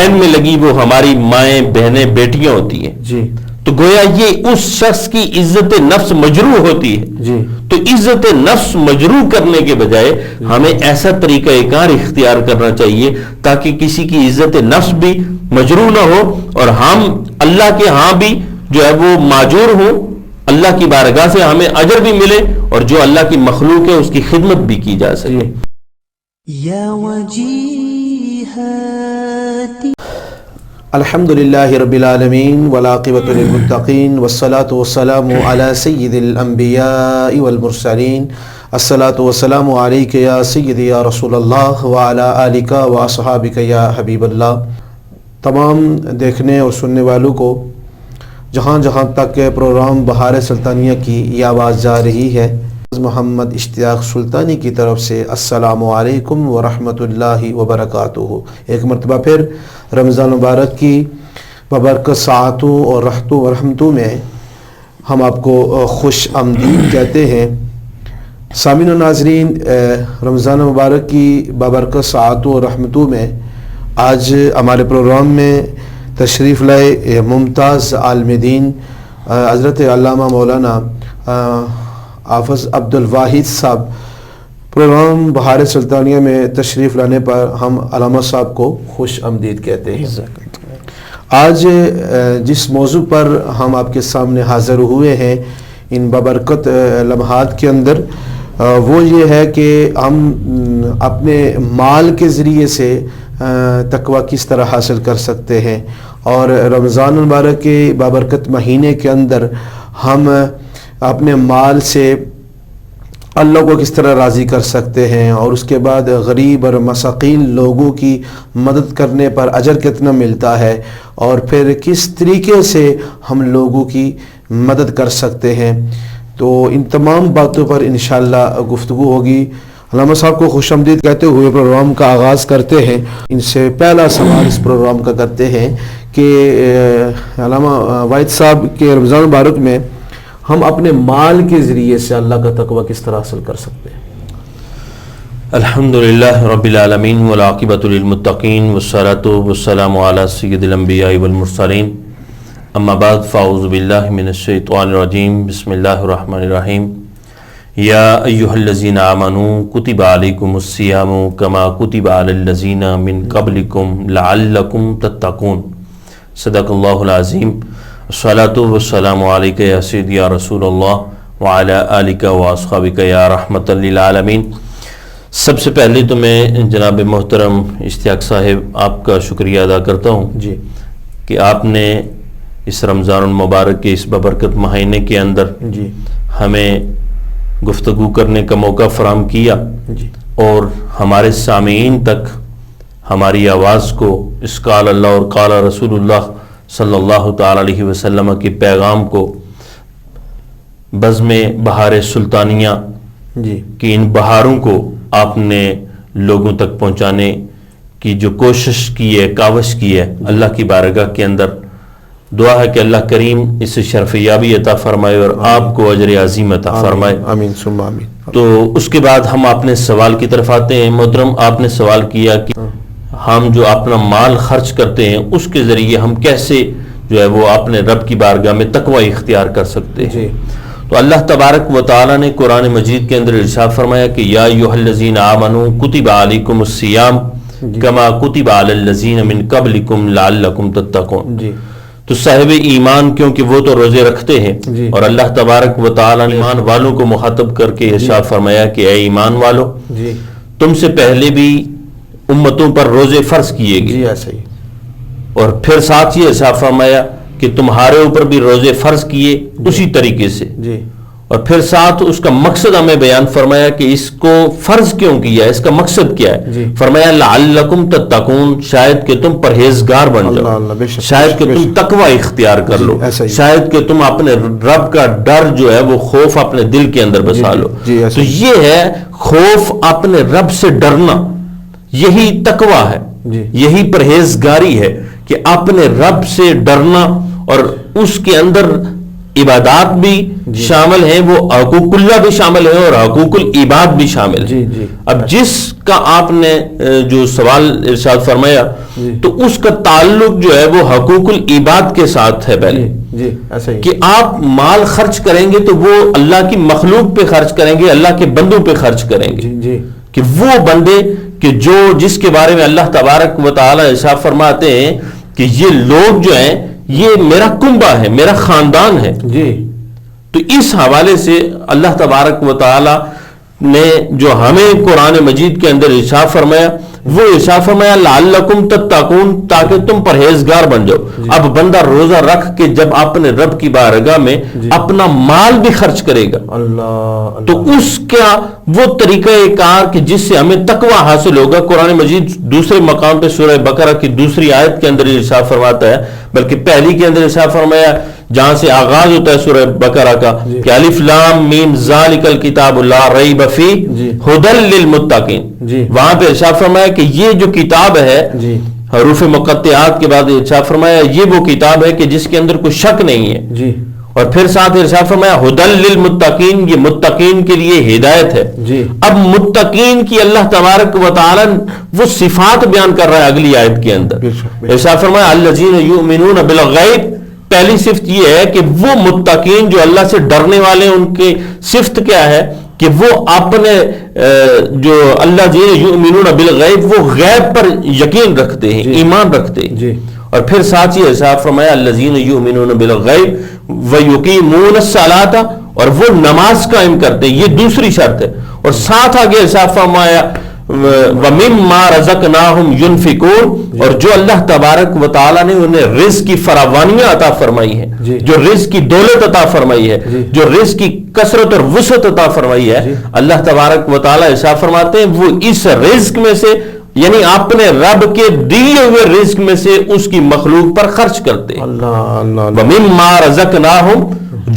Line میں لگی وہ ہماری مائیں بہنیں بیٹیاں ہوتی ہیں جی تو گویا یہ اس شخص کی عزت نفس مجروح ہوتی ہے جی تو عزت نفس مجروح کرنے کے بجائے ہمیں ایسا طریقہ کار اختیار کرنا چاہیے تاکہ کسی کی عزت نفس بھی مجروح نہ ہو اور ہم اللہ کے ہاں بھی جو ہے وہ ماجور ہوں، اللہ کی بارگاہ سے ہمیں اجر بھی ملے اور جو اللہ کی مخلوق ہے اس کی خدمت بھی کی جا سکے. یا وجیہتی. الحمد للہ رب العالمین والعاقبۃ للمتقین والصلاة والسلام علی سید الانبیاء والمرسلین. الصلاة والسلام علیک یا سیدی یا رسول اللہ وعلی آلک واصحابک یا حبیب اللہ. تمام دیکھنے اور سننے والوں کو جہاں جہاں تک پروگرام بہار سلطانیہ کی یہ آواز جا رہی ہے، محمد اشتیاق سلطانی کی طرف سے السلام علیکم ورحمۃ اللہ وبرکاتہ. ایک مرتبہ پھر رمضان مبارک کی ببرکت ساعتوں اور رحمتوں و رحمتوں میں ہم آپ کو خوش آمدید کہتے ہیں. سامعین و ناظرین، رمضان مبارک کی ببرکت ساعتوں اور رحمتوں میں آج ہمارے پروگرام میں تشریف لائے ممتاز عالم دین حضرت علامہ مولانا حافظ عبد الواحد صاحب. پروگرام بہار سلطانیہ میں تشریف لانے پر ہم علامہ صاحب کو خوش آمدید کہتے ہیں. آج جس موضوع پر ہم آپ کے سامنے حاضر ہوئے ہیں ان ببرکت لمحات کے اندر، وہ یہ ہے کہ ہم اپنے مال کے ذریعے سے تقوی کس طرح حاصل کر سکتے ہیں، اور رمضان المبارک کے بابرکت مہینے کے اندر ہم اپنے مال سے اللہ کو کس طرح راضی کر سکتے ہیں، اور اس کے بعد غریب اور مساکین لوگوں کی مدد کرنے پر اجر کتنا ملتا ہے، اور پھر کس طریقے سے ہم لوگوں کی مدد کر سکتے ہیں. تو ان تمام باتوں پر انشاءاللہ گفتگو ہوگی. علامہ صاحب کو خوش آمدید کہتے ہوئے پروگرام کا آغاز کرتے ہیں. ان سے پہلا سوال اس پروگرام کا کرتے ہیں کہ علامہ واحد صاحب کے رمضان مبارک میں ہم اپنے مال کے ذریعے سے اللہ کا تقوی کس طرح حاصل کر سکتے ہیں؟ الحمدللہ رب العالمین والعاقبۃ للمتقین والصلاة والسلام علی سید الانبیاء والمرسلین. اما بعد فاعوذ باللہ من الشیطان الرجیم. بسم اللہ الرحمن الرحیم. یا ایہا الذین آمنوا کتب علیکم الصیام کما کتب علی الذین من قبلکم لعلکم تتقون. صدق اللہ العظیم. الصلاۃ والسلام علیک یا سیدی یا رسول اللہ وعلی آلک واصحابک یا رحمۃ للعالمین. سب سے پہلے تو میں جناب محترم اشتیاق صاحب آپ کا شکریہ ادا کرتا ہوں جی کہ آپ نے اس رمضان المبارک کے اس ببرکت مہینے کے اندر جی ہمیں گفتگو کرنے کا موقع فراہم کیا جی اور ہمارے سامعین تک ہماری آواز کو اس قال اللہ اور قال رسول اللہ صلی اللہ تعالی علیہ وسلم کے پیغام کو بزم بہار سلطانیہ جی کی ان بہاروں کو آپ نے لوگوں تک پہنچانے کی جو کوشش کی ہے، کاوش کی ہے، اللہ کی بارگاہ کے اندر دعا ہے کہ اللہ کریم اس شرف یابی عطا فرمائے اور آپ کو اجر عظیم عطا فرمائے. آمین ثم آمین. تو اس کے بعد ہم اپنے سوال کی طرف آتے ہیں. محترم، آپ نے سوال کیا کہ ہم جو اپنا مال خرچ کرتے ہیں اس کے ذریعے ہم کیسے جو ہے وہ اپنے رب کی بارگاہ میں تقوی اختیار کر سکتے ہیں. جی تو اللہ تبارک و تعالی نے قرآن مجید کے اندر ارشاد فرمایا کہ یا ایھا الذین آمنوا کتب علیکم الصیام کما کتب علی الذین من قبلکم لعلکم تتقون. جی تو صاحب ایمان کیونکہ وہ تو روزے رکھتے ہیں جی اور اللہ تبارک و تعالی نے ایمان والوں کو مخاطب کر کے ارشاد فرمایا کہ اے ایمان والو، جی تم سے پہلے بھی امتوں پر روزے فرض کیے گئے، جی ایسا ہی. اور پھر ساتھ یہ ارشاد فرمایا کہ تمہارے اوپر بھی روزے فرض کیے اسی طریقے سے، جی اور پھر ساتھ اس کا مقصد ہمیں بیان فرمایا کہ اس کو فرض کیوں کیا ہے، اس کا مقصد کیا ہے. جی. فرمایا لعلکم تتقون، شاید کہ تم پرہیزگار بن اللہ جاؤ، اللہ، بے شک، شاید کہ بے تم شک. تقوی اختیار کر جی، لو، ایسا ہی. شاید کہ تم اپنے رب کا ڈر جو ہے وہ خوف اپنے دل کے اندر بسا جی، لو. جی، ایسا تو ہی. یہ ہے خوف اپنے رب سے ڈرنا، یہی تقوی ہے، جی. یہی پرہیزگاری ہے کہ اپنے رب سے ڈرنا اور اس کے اندر عبادات بھی شامل ہیں، وہ حقوق اللہ بھی شامل ہے اور حقوق العباد بھی شامل ہے۔ اب جس کا آپ نے جو سوال ارشاد فرمایا تو اس کا تعلق جو ہے وہ حقوق العباد کے ساتھ ہے پہلے، ایسا ہی کہ آپ مال خرچ کریں گے تو وہ اللہ کی مخلوق پہ خرچ کریں گے، اللہ کے بندوں پہ خرچ کریں گے، کہ وہ بندے کہ جس کے بارے میں اللہ تبارک و تعالی ارشاد فرماتے ہیں کہ یہ لوگ جو ہیں یہ میرا کنبہ ہے، میرا خاندان ہے۔ تو اس حوالے سے اللہ تبارک و تعالی نے جو ہمیں قرآن مجید کے اندر ارشاد فرمایا وہ ارشاد فرمایا لعلکم تتقون، تاکہ تم پرہیزگار بن جاؤ۔ اب بندہ روزہ رکھ کے جب اپنے رب کی بارگاہ میں اپنا مال بھی خرچ کرے گا تو اس کا وہ طریقہ کار کہ جس سے ہمیں تقوی حاصل ہوگا، قرآن مجید دوسرے مقام پہ سورہ بقرہ کی دوسری آیت کے اندر ارشاد فرماتا ہے، بلکہ پہلی کے اندر ارشاد فرمایا جہاں سے آغاز ہوتا ہے سورہ بقرہ کا کہ الف لام میم ذالک الکتاب لا ریب فیہ ھدی للمتقین، وہاں پہ ارشاد فرمایا کہ یہ جو کتاب ہے حروف مقطعات کے بعد ارشاد فرمایا یہ وہ کتاب ہے کہ جس کے اندر کوئی شک نہیں ہے، اور پھر ساتھ ارشاد فرمایا ھدی للمتقین، یہ متقین کے لیے ہدایت ہے۔ اب متقین کی اللہ تبارک و تعالی وہ صفات بیان کر رہا ہے اگلی آیت کے اندر، ارشاد فرمایا الذین یؤمنون بالغیب، پہلی صفت یہ ہے کہ وہ متقین جو اللہ سے ڈرنے والے ہیں ان کی صفت کیا ہے کہ وہ اپنے جو اللہ الذین یؤمنون بالغیب وہ غیب پر یقین رکھتے ہیں، ایمان رکھتے ہیں، اور پھر ساتھ ہی ارشاد فرمایا الذین یؤمنون بالغیب ویقیمون الصلاۃ، اور وہ نماز قائم کرتے ہیں، یہ دوسری شرط ہے، اور ساتھ آگے ارشاد فرمایا وَمِمَّا رَزَقْنَاهُمْ يُنْفِقُونَ، اور جو اللہ تبارک و تعالیٰ نے انہیں رزق کی فراوانیاں عطا فرمائی ہیں، جو رزق کی دولت عطا فرمائی ہے، جو رزق کی کثرت اور وسعت عطا فرمائی ہے، اللہ تبارک و تعالیٰ ارشاد فرماتے ہیں وہ اس رزق میں سے یعنی اپنے رب کے دیے ہوئے رزق میں سے اس کی مخلوق پر خرچ کرتے ہیں۔ وَمِمَّا رَزَقْنَاهُمْ،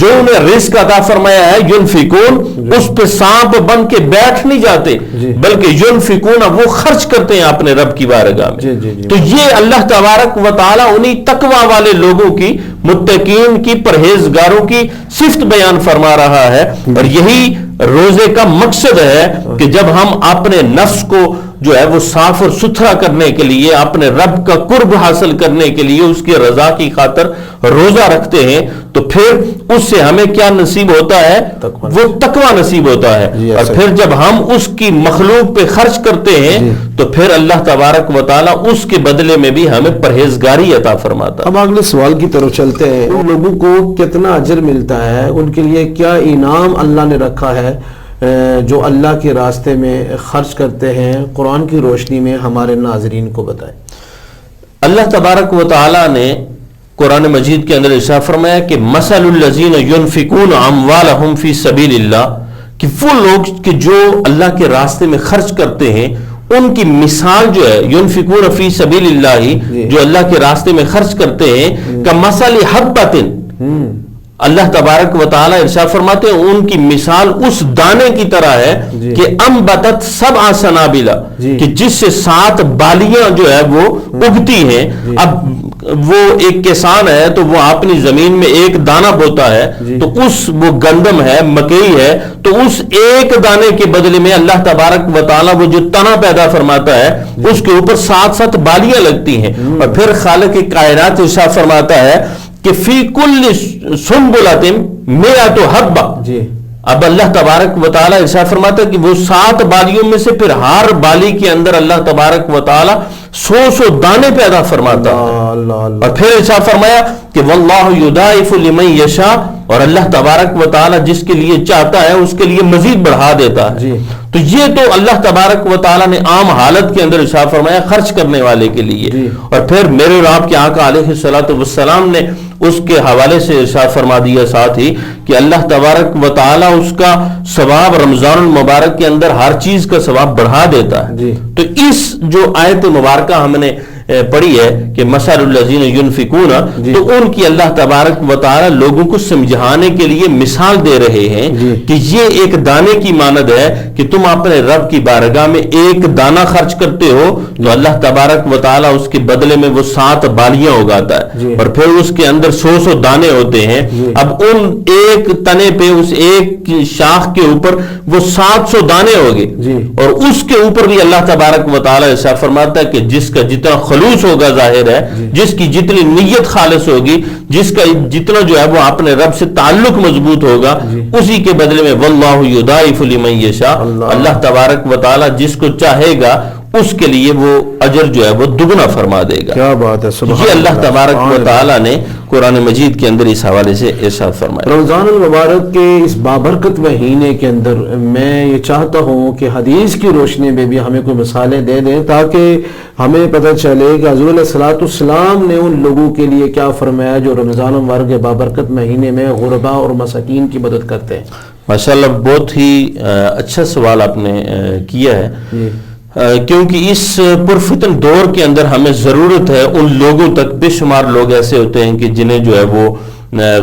جو انہیں رزق عطا فرمایا ہے، ينفقون، اس پہ سانپ بن کے بیٹھ نہیں جاتے بلکہ ينفقون، وہ خرچ کرتے ہیں اپنے رب کی بارگاہ میں۔ تو یہ اللہ تبارک و تعالی انہی تقوی والے لوگوں کی، متقین کی، پرہیزگاروں کی صفت بیان فرما رہا ہے، اور یہی روزے کا مقصد ہے کہ جب ہم اپنے نفس کو جو ہے وہ صاف اور ستھرا کرنے کے لیے، اپنے رب کا قرب حاصل کرنے کے لیے، اس کی رضا کی خاطر روزہ رکھتے ہیں تو پھر اس سے ہمیں کیا نصیب ہوتا ہے؟ وہ تقوی نصیب ہوتا ہے، اور پھر جب ہم اس کی مخلوق پہ خرچ کرتے ہیں تو پھر اللہ تبارک و تعالیٰ اس کے بدلے میں بھی ہمیں پرہیزگاری عطا فرماتا ہے۔ اب اگلے سوال کی طرف چلتے ہیں، ان لوگوں کو کتنا اجر ملتا ہے، ان کے لیے کیا انعام اللہ نے رکھا ہے جو اللہ کے راستے میں خرچ کرتے ہیں؟ قرآن کی روشنی میں ہمارے ناظرین کو بتائیں۔ اللہ تبارک و تعالیٰ نے قرآن مجید کے اندر ارشاد فرمایا کہ مثل الذین ينفقون اموالهم فی سبیل اللہ، کہ وہ لوگ کہ جو اللہ کے راستے میں خرچ کرتے ہیں ان کی مثال جو ہے، ينفقون فی سبیل اللہ، جو اللہ کے راستے میں خرچ کرتے ہیں، کمثل حبۃ، اللہ تبارک و تعالیٰ ارشاد فرماتے ہیں ان کی مثال اس دانے کی طرح ہے کہ انبتت سبع سنابل، کہ جس سے 7 بالیاں جو ہے وہ اگتی ہیں۔ اب وہ ایک کسان ہے تو وہ اپنی زمین میں ایک دانہ بوتا ہے تو وہ گندم ہے، مکئی ہے، تو اس ایک دانے کے بدلے میں اللہ تبارک و تعالیٰ وہ جو تنا پیدا فرماتا ہے اس کے اوپر 7 بالیاں لگتی ہیں، اور پھر خالق کائنات ارشاد فرماتا ہے کہ فی کل سنبلۃ مئۃ حبہ، اب اللہ تبارک و تعالیٰ ارشاد فرماتا ہے کہ وہ 7 بالیوں میں سے پھر ہر بالی کے اندر اللہ تبارک و تعالیٰ 100 دانے پیدا فرماتا ہے، اور پھر ارشاد فرمایا کہ واللہ یضاعف لمن یشاء، اور اللہ تبارک و تعالیٰ جس کے لیے چاہتا ہے اس کے لیے مزید بڑھا دیتا ہے۔ تو یہ تو اللہ تبارک و تعالیٰ نے عام حالت کے اندر ارشاد فرمایا خرچ کرنے والے کے لیے، اور پھر میرے اور آپ کے آقا علیہ الصلوۃ والسلام نے اس کے حوالے سے ارشاد فرما دیا ساتھ ہی کہ اللہ تبارک و تعالیٰ اس کا ثواب رمضان المبارک کے اندر ہر چیز کا ثواب بڑھا دیتا ہے۔ تو اس جو آیت مبارکہ ہم نے پڑھی ہے کہ مثل الذین ینفقون، تو ان کی اللہ تبارک و تعالی لوگوں کو سمجھانے کے لیے مثال دے رہے ہیں کہ یہ ایک دانے کی مانند ہے کہ تم اپنے رب کی بارگاہ میں ایک دانہ خرچ کرتے ہو تو اللہ تبارک و تعالی اس کے بدلے میں وہ 7 بالیاں اگاتا ہے، اور پھر اس کے اندر 100 دانے ہوتے ہیں۔ اب ان ایک تنے پہ، اس ایک شاخ کے اوپر وہ 700 دانے ہوگے، اور اس کے اوپر بھی اللہ تبارک و تعالی ایسا فرماتا ہے کہ جس کا جتنا خلوص ہوگا، ظاہر ہے جس کی جتنی نیت خالص ہوگی، جس کا جتنا جو ہے وہ اپنے رب سے تعلق مضبوط ہوگا، اسی کے بدلے میں واللہ یضاعف لمن یشاء، اللہ تبارک و تعالی جس کو چاہے گا اس کے لیے وہ اجر جو ہے وہ دگنا فرما دے گا۔ کیا بات ہے، سبحان یہ اللہ اللہ، تبارک و سبحان تعالی نے قرآن مجید کے اندر اس حوالے سے ارشاد فرمایا۔ رمضان المبارک کے اس بابرکت مہینے کے اندر میں یہ چاہتا ہوں کہ حدیث کی روشنی میں بھی ہمیں کوئی مثالیں دے دیں تاکہ ہمیں پتہ چلے کہ حضور علیہ الصلوۃ والسلام نے ان لوگوں کے لیے کیا فرمایا جو رمضان المبارک کے بابرکت مہینے میں غربا اور مساکین کی مدد کرتے ہیں۔ ماشاءاللہ بہت ہی اچھا سوال آپ نے کیا ہے، کیونکہ اس پرفتن دور کے اندر ہمیں ضرورت ہے ان لوگوں تک، بے شمار لوگ ایسے ہوتے ہیں کہ جنہیں جو ہے وہ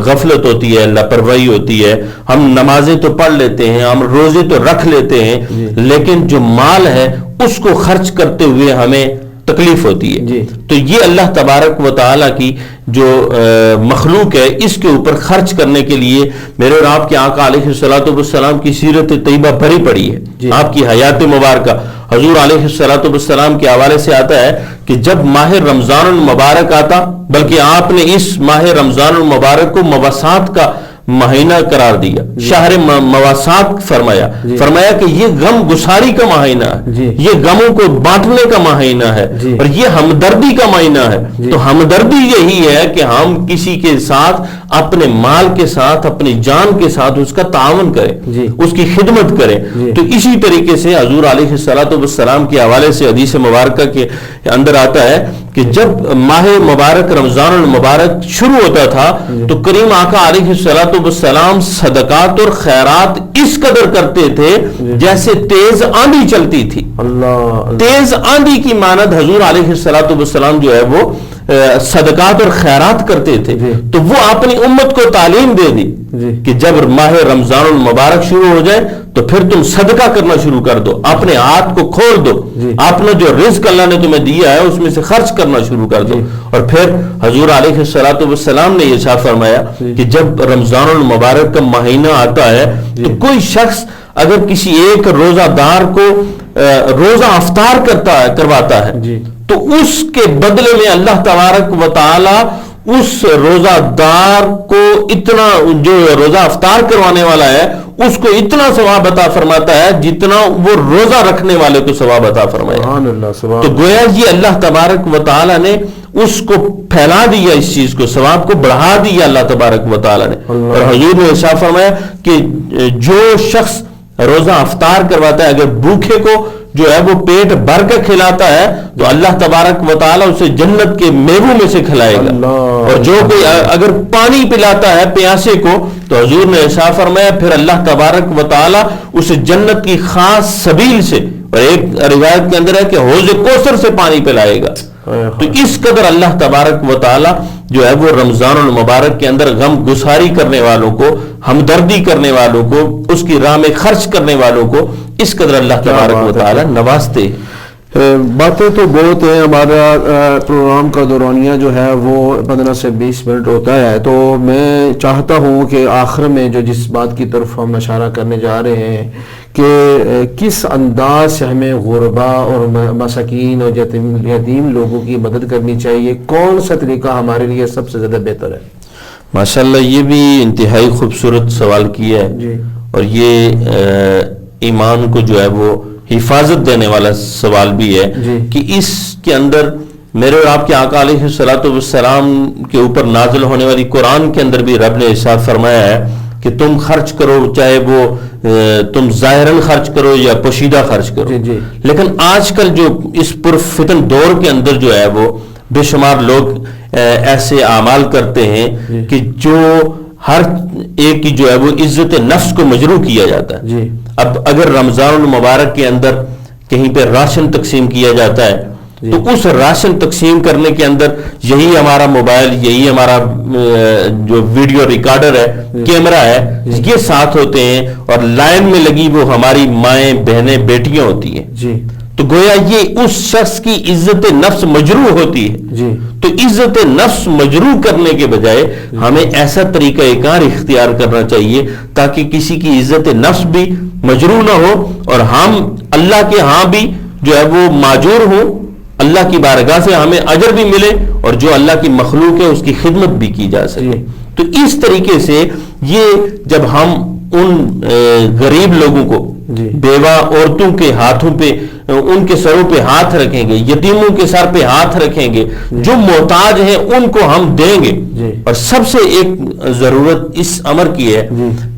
غفلت ہوتی ہے، لاپرواہی ہوتی ہے۔ ہم نمازیں تو پڑھ لیتے ہیں، ہم روزے تو رکھ لیتے ہیں، لیکن جو مال ہے اس کو خرچ کرتے ہوئے ہمیں تکلیف ہوتی ہے۔ تو یہ اللہ تبارک و تعالیٰ کی جو مخلوق ہے اس کے اوپر خرچ کرنے کے لیے میرے اور آپ کے آقا علیہ الصلوۃ والسلام کی سیرت طیبہ بھری پڑی ہے، آپ کی حیات مبارکہ۔ حضور علیہ الصلوۃ والسلام کے حوالے سے آتا ہے کہ جب ماہ رمضان المبارک آتا، بلکہ آپ نے اس ماہ رمضان المبارک کو مواسات کا مہینہ قرار دیا، شہر مواسات فرمایا کہ یہ غم گساری کا مہینہ ہے، یہ غموں کو بانٹنے کا مہینہ ہے، اور یہ ہمدردی کا مہینہ ہے۔ تو ہمدردی یہی ہے کہ ہم کسی کے ساتھ اپنے مال کے ساتھ، اپنی جان کے ساتھ اس کا تعاون کریں، اس کی خدمت کریں۔ تو اسی طریقے سے حضور علیہ الصلوۃ والسلام کے حوالے سے حدیث مبارکہ کے اندر آتا ہے کہ جب ماہ مبارک رمضان المبارک شروع ہوتا تھا تو کریم آقا علیہ الصلوۃ والسلام صدقات اور خیرات اس قدر کرتے تھے جیسے تیز آندھی چلتی تھی۔ تیز آندھی کی مانند حضور علیہ الصلوۃ والسلام جو ہے وہ صدقات اور خیرات کرتے تھے۔ تو وہ اپنی امت کو تعلیم دے دی کہ جب ماہ رمضان المبارک شروع ہو جائے تو پھر تم صدقہ کرنا شروع کر دو، اپنے ہاتھ کو کھول دو، اپنا جو رزق اللہ نے تمہیں دیا ہے اس میں سے خرچ کرنا شروع کر دو۔ اور پھر حضور علیہ الصلوۃ والسلام نے یہ ارشاد فرمایا کہ جب رمضان المبارک کا مہینہ آتا ہے تو کوئی شخص اگر کسی ایک روزہ دار کو روزہ افطار کرواتا ہے تو اس کے بدلے میں اللہ تبارک و تعالی اس روزہ دار کو اتنا، جو روزہ افطار کروانے والا ہے اس کو اتنا ثواب عطا فرماتا ہے جتنا وہ روزہ رکھنے والے کو ثواب عطا فرمایا۔ تو گویا یہ اللہ تبارک و تعالی نے اس کو پھیلا دیا، اس چیز کو، ثواب کو بڑھا دیا اللہ تبارک و تعالی نے۔ اور حضور نے ارشاد فرمایا کہ جو شخص روزہ افطار کرواتا ہے، اگر بھوکے کو جو ہے وہ پیٹ بھر کر کھلاتا ہے تو اللہ تبارک و تعالی اسے جنت کے میووں میں سے کھلائے گا، اور جو کوئی اگر پانی پلاتا ہے پیاسے کو تو حضور نے ارشاد فرمایا پھر اللہ تبارک و تعالی اسے جنت کی خاص سبیل سے، اور ایک روایت کے اندر ہے کہ حوض کوثر سے پانی پلائے گا۔ تو اس قدر اللہ تبارک و تعالی جو ہے وہ رمضان المبارک کے اندر غم گساری کرنے والوں کو، ہمدردی کرنے والوں کو، اس کی راہ میں خرچ کرنے والوں کو اس قدر اللہ تبارک و تعالی نوازتے ہیں۔ باتیں تو بہت ہیں، ہمارا پروگرام کا دورانیہ جو ہے وہ 15 سے 20 منٹ ہوتا ہے، تو میں چاہتا ہوں کہ آخر میں جو جس بات کی طرف ہم اشارہ کرنے جا رہے ہیں کہ کس انداز سے ہمیں غربا اور مساکین اور یتیم لوگوں کی مدد کرنی چاہیے، کون سا طریقہ ہمارے لیے سب سے زیادہ بہتر ہے؟ ماشاءاللہ یہ بھی انتہائی خوبصورت سوال کیا ہے، اور یہ ایمان کو جو ہے وہ حفاظت دینے والا سوال بھی ہے کہ اس کے اندر میرے اور آپ کے آقا علیہ الصلوۃ والسلام کے اوپر نازل ہونے والی قرآن کے اندر بھی رب نے ارشاد فرمایا ہے کہ تم خرچ کرو، چاہے وہ تم ظاہراً خرچ کرو یا پوشیدہ خرچ کرو۔ لیکن آج کل جو اس پرفتن دور کے اندر جو ہے وہ بے شمار لوگ ایسے اعمال کرتے ہیں کہ جو ہر ایک کی جو ہے وہ عزت نفس کو مجروح کیا جاتا ہے۔ اب اگر رمضان المبارک کے اندر کہیں پہ راشن تقسیم کیا جاتا ہے تو اس راشن تقسیم کرنے کے اندر یہی ہمارا موبائل، یہی ہمارا جو ویڈیو ریکارڈر ہے، کیمرہ ہے، یہ ساتھ ہوتے ہیں، اور لائن میں لگی وہ ہماری مائیں، بہنیں، بیٹیاں ہوتی ہیں جی تو گویا یہ اس شخص کی عزت نفس مجروح ہوتی ہے جی تو عزت نفس مجروح کرنے کے بجائے ہمیں ایسا طریقہ کار اختیار کرنا چاہیے تاکہ کسی کی عزت نفس بھی مجروح نہ ہو، اور ہم اللہ کے ہاں بھی جو ہے وہ ماجور ہوں، اللہ کی بارگاہ سے ہمیں اجر بھی ملے، اور جو اللہ کی مخلوق ہے اس کی خدمت بھی کی جا سکے۔ تو اس طریقے سے یہ جب ہم ان غریب لوگوں کو، بیوہ عورتوں کے ہاتھوں پہ، ان کے سروں پہ ہاتھ رکھیں گے، یتیموں کے سر پہ ہاتھ رکھیں گے، جو محتاج ہیں ان کو ہم دیں گے، اور سب سے ایک ضرورت اس امر کی ہے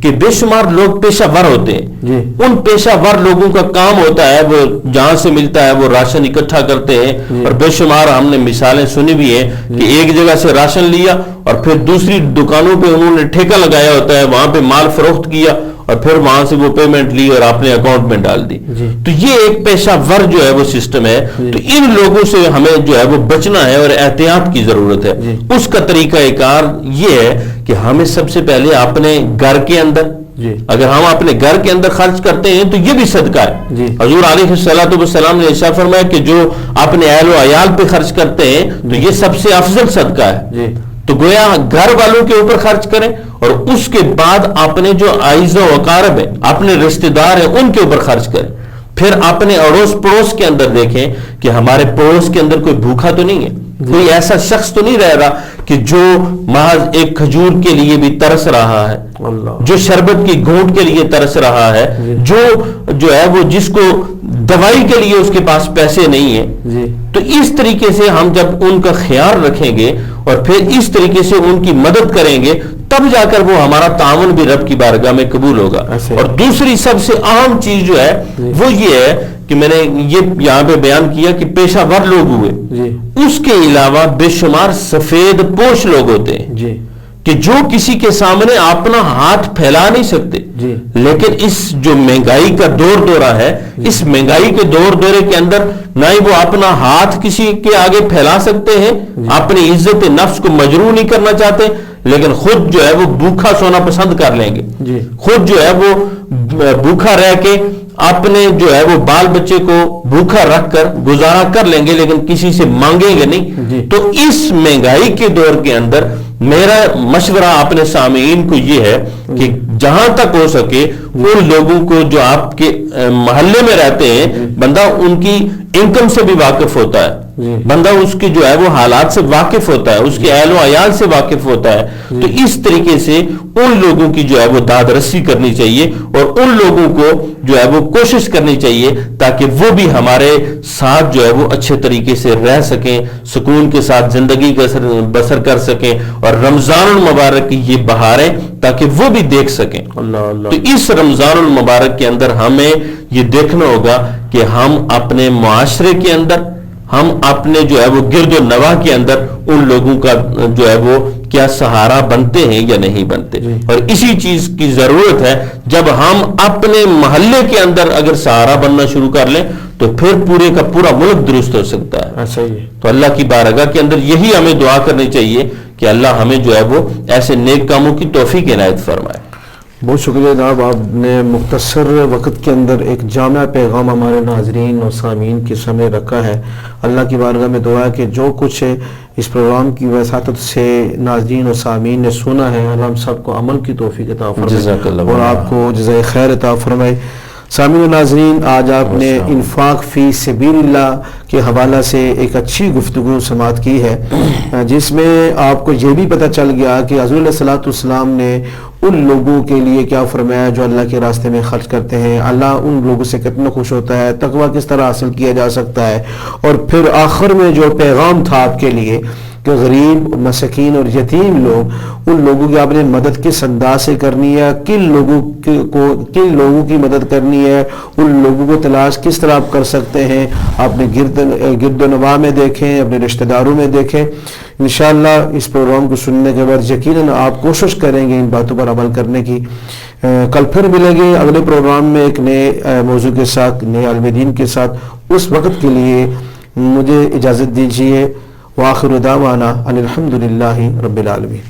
کہ بے شمار لوگ پیشہ ور ہوتے ہیں، ان پیشہ ور لوگوں کا کام ہوتا ہے وہ جہاں سے ملتا ہے وہ راشن اکٹھا کرتے ہیں، اور بے شمار ہم نے مثالیں سنی بھی ہیں کہ ایک جگہ سے راشن لیا اور پھر دوسری دکانوں پہ انہوں نے ٹھیکہ لگایا ہوتا ہے، وہاں پہ مال فروخت کیا اور پھر وہاں سے وہ پیمنٹ لی اور اپنے اکاؤنٹ میں ڈال دی۔ تو یہ ایک پیشہ ور جو ہے وہ سسٹم ہے، تو ان لوگوں سے ہمیں جو ہے وہ بچنا ہے اور احتیاط کی ضرورت ہے۔ اس کا طریقہ کار یہ ہے کہ ہمیں سب سے پہلے اپنے گھر کے اندر، اگر ہم اپنے گھر کے اندر خرچ کرتے ہیں تو یہ بھی صدقہ ہے۔ حضور علیہ الصلوۃ والسلام نے ارشاد فرمایا کہ جو اپنے اہل و عیال پہ خرچ کرتے ہیں تو یہ سب سے افضل صدقہ ہے۔ تو گویا گھر والوں کے اوپر خرچ کریں، اور اس کے بعد اپنے جو اعزا و اقارب ہیں، اپنے رشتہ دار ہیں، ان کے اوپر خرچ کریں۔ پھر اپنے اڑوس پڑوس کے اندر دیکھیں کہ ہمارے پڑوس کے اندر کوئی بھوکا تو نہیں ہے، کوئی ایسا شخص تو نہیں رہ رہا کہ جو محض ایک کھجور کے لیے بھی ترس رہا ہے، جو شربت کی گھونٹ کے لیے ترس رہا ہے، جو ہے وہ جس کو دوائی کے لیے اس کے پاس پیسے نہیں ہیں۔ تو اس طریقے سے ہم جب ان کا خیال رکھیں گے اور پھر اس طریقے سے ان کی مدد کریں گے تب جا کر وہ ہمارا تعاون بھی رب کی بارگاہ میں قبول ہوگا۔ اور دوسری سب سے اہم چیز جو ہے وہ یہ ہے کہ میں نے یہ یہاں پہ بیان کیا کہ پیشہ ور لوگ ہوئے، اس کے علاوہ بے شمار سفید پوش لوگ ہوتے ہیں کہ جو کسی کے سامنے اپنا ہاتھ پھیلا نہیں سکتے، لیکن اس جو مہنگائی کا دور دورہ ہے، اس مہنگائی کے دور دورے کے اندر نہ ہی وہ اپنا ہاتھ کسی کے آگے پھیلا سکتے ہیں، اپنی عزت نفس کو مجروح نہیں کرنا چاہتے، لیکن خود جو ہے وہ بھوکا سونا پسند کر لیں گے، خود جو ہے وہ بھوکا رہ کے اپنے جو ہے وہ بال بچے کو بھوکا رکھ کر گزارا کر لیں گے، لیکن کسی سے مانگیں گے نہیں۔ تو اس مہنگائی کے دور کے اندر میرا مشورہ اپنے سامعین کو یہ ہے کہ جہاں تک ہو سکے ان لوگوں کو جو آپ کے محلے میں رہتے ہیں، بندہ ان کی انکم سے بھی واقف ہوتا ہے، بندہ اس کے جو ہے وہ حالات سے واقف ہوتا ہے، اس کے اہل و عیال سے واقف ہوتا ہے، تو اس طریقے سے ان لوگوں کی جو ہے وہ داد رسی کرنی چاہیے، اور ان لوگوں کو جو ہے وہ کوشش کرنی چاہیے تاکہ وہ بھی ہمارے ساتھ جو ہے وہ اچھے طریقے سے رہ سکیں، سکون کے ساتھ زندگی بسر کر سکیں، اور رمضان المبارک کی یہ بہاریں تاکہ وہ بھی دیکھ سکیں۔ تو اس رمضان المبارک کے اندر ہمیں یہ دیکھنا ہوگا کہ ہم اپنے معاشرے کے اندر، ہم اپنے جو ہے وہ گرد و نواح کے اندر ان لوگوں کا جو ہے وہ کیا سہارا بنتے ہیں یا نہیں بنتے، اور اسی چیز کی ضرورت ہے۔ جب ہم اپنے محلے کے اندر اگر سہارا بننا شروع کر لیں تو پھر پورے کا پورا ملک درست ہو سکتا ہے۔ تو اللہ کی بارگاہ کے اندر یہی ہمیں دعا کرنی چاہیے کہ اللہ ہمیں جو ہے وہ ایسے نیک کاموں کی توفیق عنایت فرمائے۔ بہت شکریہ جناب، آپ نے مختصر وقت کے اندر ایک جامع پیغام ہمارے ناظرین اور سامعین کے سامنے رکھا ہے۔ اللہ کی بارگاہ میں دعا ہے کہ جو کچھ اس پروگرام کی وساطت سے ناظرین اور سامعین نے سنا ہے، اللہ ہم سب کو عمل کی توفیق عطا فرمائے اور آپ کو جزائے خیر عطا فرمائے۔ سامعین و ناظرین، آج آپ نے انفاق فی سبیل اللہ کے حوالہ سے ایک اچھی گفتگو سماعت کی ہے، جس میں آپ کو یہ بھی پتہ چل گیا کہ حضور علیہ الصلوۃ والسلام نے ان لوگوں کے لیے کیا فرمایا جو اللہ کے راستے میں خرچ کرتے ہیں، اللہ ان لوگوں سے کتنا خوش ہوتا ہے، تقویٰ کس طرح حاصل کیا جا سکتا ہے، اور پھر آخر میں جو پیغام تھا آپ کے لیے کہ غریب، مسکین اور یتیم لوگ، ان لوگوں کی آپ نے مدد کس انداز سے کرنی ہے، کن لوگوں کی مدد کرنی ہے، ان لوگوں کو تلاش کس طرح آپ کر سکتے ہیں، آپ نے گرد و نواح میں دیکھیں، اپنے رشتہ داروں میں دیکھیں۔ انشاءاللہ اس پروگرام کو سننے کے بعد یقیناً آپ کوشش کریں گے ان باتوں پر عمل کرنے کی۔ کل پھر ملیں گے اگلے پروگرام میں ایک نئے موضوع کے ساتھ، نئے عالم دین کے ساتھ۔ اس وقت کے لیے مجھے اجازت دیجیے، وآخر دعوانا ان الحمدللہ رب العالمین۔